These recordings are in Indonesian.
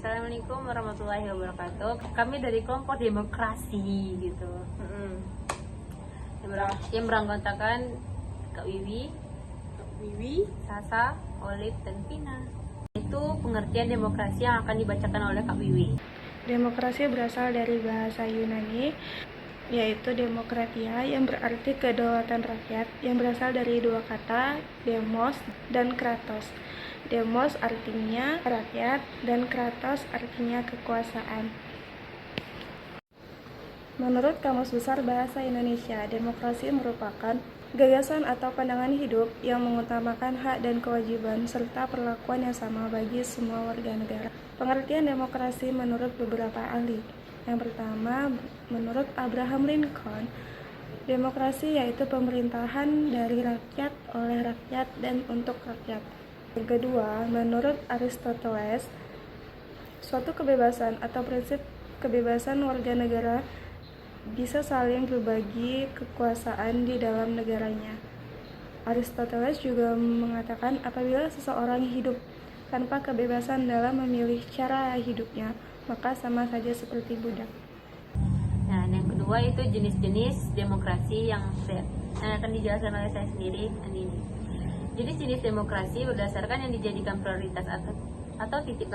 Assalamualaikum warahmatullahi wabarakatuh. Kami dari kelompok demokrasi gitu. Yang beranggotakan Kak Wiwi, Sasa, Olip, dan Pina. Itu pengertian demokrasi yang akan dibacakan oleh Kak Wiwi. Demokrasi berasal dari bahasa Yunani, yaitu demokratia, yang berarti kedaulatan rakyat, yang berasal dari dua kata, demos dan kratos. Demos artinya rakyat dan kratos artinya kekuasaan. Menurut Kamus Besar Bahasa Indonesia, demokrasi merupakan gagasan atau pandangan hidup yang mengutamakan hak dan kewajiban serta perlakuan yang sama bagi semua warga negara. Pengertian demokrasi menurut beberapa ahli. Yang pertama, menurut Abraham Lincoln, demokrasi yaitu pemerintahan dari rakyat, oleh rakyat, dan untuk rakyat. Yang kedua, menurut Aristoteles, suatu kebebasan atau prinsip kebebasan warga negara bisa saling berbagi kekuasaan di dalam negaranya. Aristoteles juga mengatakan apabila seseorang hidup tanpa kebebasan dalam memilih cara hidupnya, maka sama saja seperti budak. Nah, yang kedua itu jenis-jenis demokrasi yang akan dijelaskan oleh saya sendiri, Andini. Jenis-jenis demokrasi berdasarkan yang dijadikan prioritas atau titik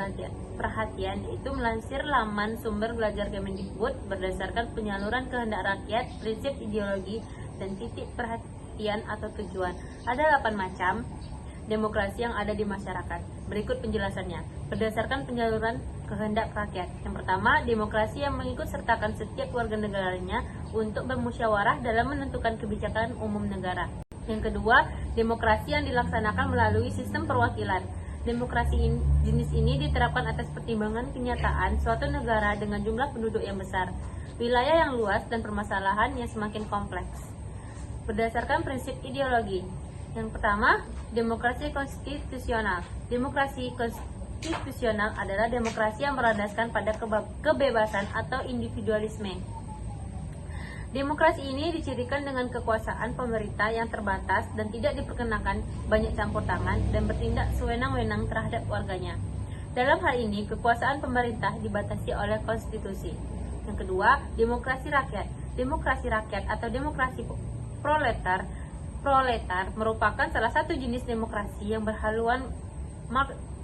perhatian, yaitu melansir laman sumber belajar Kemendikbud berdasarkan penyaluran kehendak rakyat, prinsip ideologi, dan titik perhatian atau tujuan. Ada 8 macam demokrasi yang ada di masyarakat. Berikut penjelasannya. Berdasarkan penyaluran kehendak rakyat. Yang pertama, demokrasi yang mengikut sertakan setiap warga negaranya untuk bermusyawarah dalam menentukan kebijakan umum negara. Yang kedua, demokrasi yang dilaksanakan melalui sistem perwakilan. Demokrasi jenis ini diterapkan atas pertimbangan kenyataan suatu negara dengan jumlah penduduk yang besar, wilayah yang luas, dan permasalahan yang semakin kompleks. Berdasarkan prinsip ideologi. Yang pertama, demokrasi konstitusional. Demokrasi konstitusional adalah demokrasi yang berlandaskan pada kebebasan atau individualisme. Demokrasi ini dicirikan dengan kekuasaan pemerintah yang terbatas dan tidak diperkenakan banyak campur tangan dan bertindak sewenang-wenang terhadap warganya. Dalam hal ini, kekuasaan pemerintah dibatasi oleh konstitusi. Yang kedua, demokrasi rakyat. Demokrasi rakyat atau demokrasi proletar merupakan salah satu jenis demokrasi yang berhaluan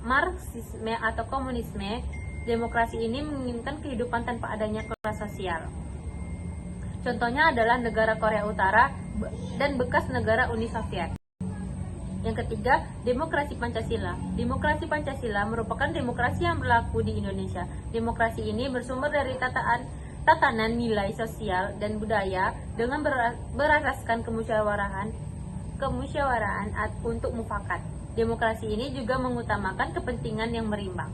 Marxisme atau komunisme. Demokrasi ini menginginkan kehidupan tanpa adanya kelas sosial. Contohnya adalah negara Korea Utara dan bekas negara Uni Soviet. Yang ketiga, demokrasi Pancasila. Demokrasi Pancasila merupakan demokrasi yang berlaku di Indonesia. Demokrasi ini bersumber dari tatanan nilai sosial dan budaya dengan berasaskan kemusyawaraan untuk mufakat. Demokrasi ini juga mengutamakan kepentingan yang berimbang.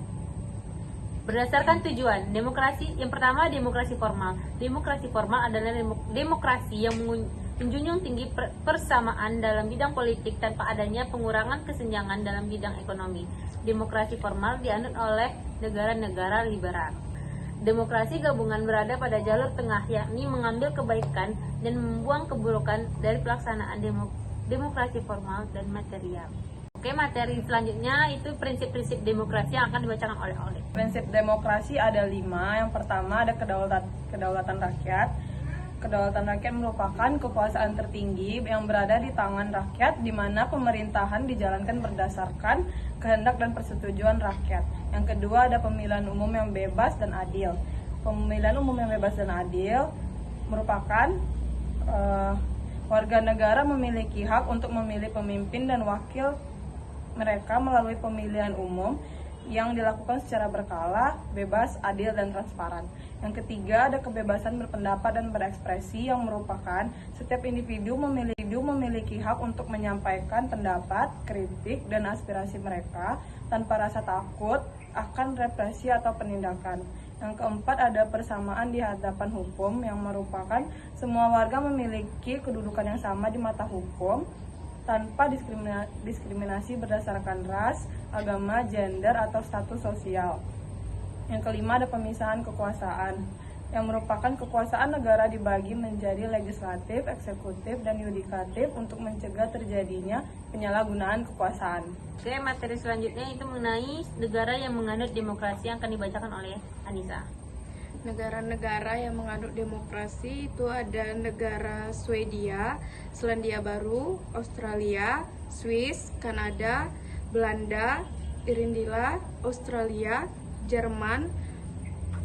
Berdasarkan tujuan, demokrasi yang pertama, demokrasi formal. Demokrasi formal adalah demokrasi yang menjunjung tinggi persamaan dalam bidang politik tanpa adanya pengurangan kesenjangan dalam bidang ekonomi. Demokrasi formal dianut oleh negara-negara liberal. Demokrasi gabungan berada pada jalur tengah, yakni mengambil kebaikan dan membuang keburukan dari pelaksanaan demokrasi formal dan material. Oke, materi selanjutnya itu prinsip-prinsip demokrasi yang akan dibacakan oleh Oleh. Prinsip demokrasi ada 5. Yang pertama ada kedaulatan rakyat. Kedaulatan rakyat merupakan kekuasaan tertinggi yang berada di tangan rakyat, di mana pemerintahan dijalankan berdasarkan kehendak dan persetujuan rakyat. Yang kedua ada pemilihan umum yang bebas dan adil. Pemilihan umum yang bebas dan adil merupakan warga negara memiliki hak untuk memilih pemimpin dan wakil mereka melalui pemilihan umum yang dilakukan secara berkala, bebas, adil, dan transparan. Yang ketiga, ada kebebasan berpendapat dan berekspresi yang merupakan setiap individu memiliki hak untuk menyampaikan pendapat, kritik, dan aspirasi mereka tanpa rasa takut akan represi atau penindakan. Yang keempat, ada persamaan di hadapan hukum yang merupakan semua warga memiliki kedudukan yang sama di mata hukum tanpa diskriminasi berdasarkan ras, agama, gender, atau status sosial. Yang kelima ada pemisahan kekuasaan. yang merupakan kekuasaan negara dibagi menjadi legislatif, eksekutif, dan yudikatif untuk mencegah terjadinya penyalahgunaan kekuasaan. Oke, materi selanjutnya itu mengenai negara yang menganut demokrasi yang akan dibacakan oleh Anissa. Negara-negara yang menganut demokrasi itu ada negara Swedia, Selandia Baru, Australia, Swiss, Kanada, Belanda, Irlandia, Australia, Jerman,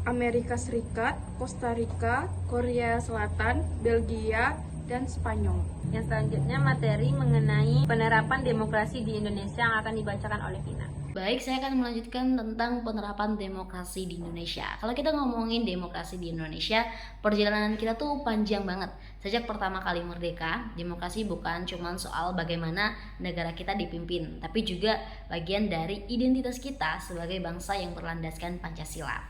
Amerika Serikat, Costa Rica, Korea Selatan, Belgia, dan Spanyol. Yang selanjutnya materi mengenai penerapan demokrasi di Indonesia yang akan dibacakan oleh Vina. Baik, saya akan melanjutkan tentang penerapan demokrasi di Indonesia. Kalau kita ngomongin demokrasi di Indonesia, perjalanan kita tuh panjang banget. Sejak pertama kali merdeka, demokrasi bukan cuma soal bagaimana negara kita dipimpin, tapi juga bagian dari identitas kita sebagai bangsa yang berlandaskan Pancasila.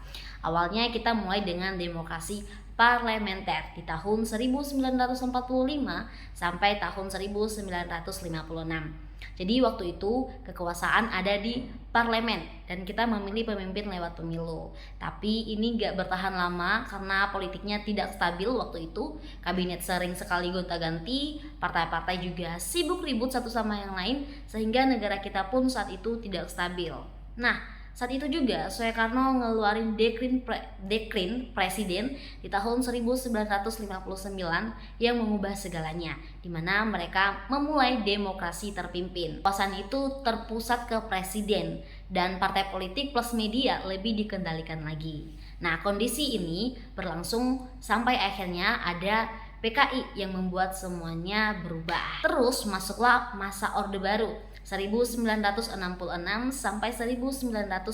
Awalnya kita mulai dengan demokrasi parlementer di tahun 1945 sampai tahun 1956. Jadi waktu itu kekuasaan ada di parlemen dan kita memilih pemimpin lewat pemilu. Tapi ini gak bertahan lama karena politiknya tidak stabil waktu itu. Kabinet sering sekali gonta-ganti, partai-partai juga sibuk ribut satu sama yang lain, sehingga negara kita pun saat itu tidak stabil. Nah, saat itu juga Soekarno ngeluarin dekrin presiden di tahun 1959 yang mengubah segalanya, di mana mereka memulai demokrasi terpimpin. Kekuasaan itu terpusat ke presiden dan partai politik plus media lebih dikendalikan lagi. Nah, kondisi ini berlangsung sampai akhirnya ada PKI yang membuat semuanya berubah. Terus masuklah masa Orde Baru 1966 sampai 1998.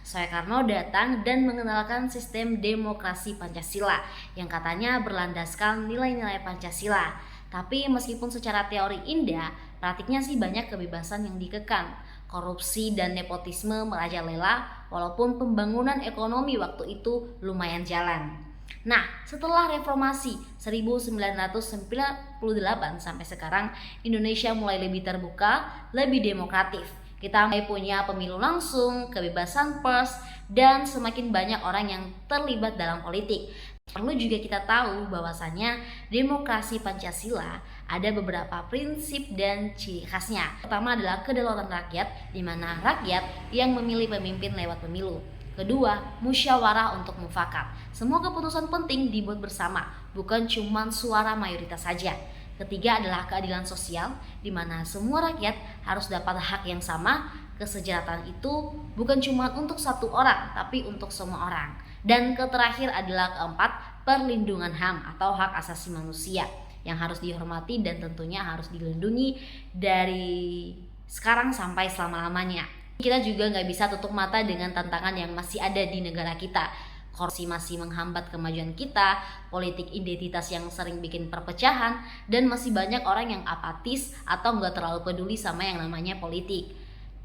Soekarno datang dan mengenalkan sistem demokrasi Pancasila yang katanya berlandaskan nilai-nilai Pancasila. Tapi meskipun secara teori indah, praktiknya sih banyak kebebasan yang dikekang. Korupsi dan nepotisme merajalela walaupun pembangunan ekonomi waktu itu lumayan jalan. Nah, setelah reformasi 1998 sampai sekarang, Indonesia mulai lebih terbuka, lebih demokratif. Kita mulai punya pemilu langsung, kebebasan pers, dan semakin banyak orang yang terlibat dalam politik. Perlu juga kita tahu bahwasannya demokrasi Pancasila ada beberapa prinsip dan ciri khasnya. Pertama adalah kedaulatan rakyat, di mana rakyat yang memilih pemimpin lewat pemilu. Kedua, musyawarah untuk mufakat. Semua keputusan penting dibuat bersama, bukan cuma suara mayoritas saja. Ketiga adalah keadilan sosial, di mana semua rakyat harus dapat hak yang sama. Kesejahteraan itu bukan cuma untuk satu orang, tapi untuk semua orang. Dan terakhir adalah keempat, perlindungan HAM atau hak asasi manusia yang harus dihormati dan tentunya harus dilindungi dari sekarang sampai selama-lamanya. Kita juga nggak bisa tutup mata dengan tantangan yang masih ada di negara kita. Korupsi masih menghambat kemajuan kita, politik identitas yang sering bikin perpecahan, dan masih banyak orang yang apatis atau nggak terlalu peduli sama yang namanya politik.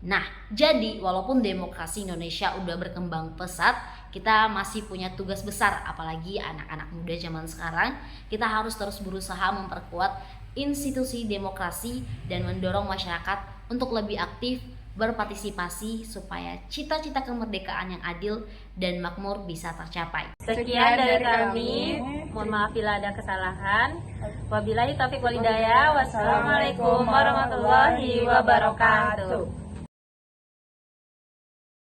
Nah, jadi walaupun demokrasi Indonesia udah berkembang pesat, kita masih punya tugas besar, apalagi anak-anak muda zaman sekarang. Kita harus terus berusaha memperkuat institusi demokrasi dan mendorong masyarakat untuk lebih aktif berpartisipasi supaya cita-cita kemerdekaan yang adil dan makmur bisa tercapai. Sekian dari kami. Mohon maaf bila ada kesalahan. Wabillahi taufiq wal hidayah. Wassalamualaikum warahmatullahi wabarakatuh.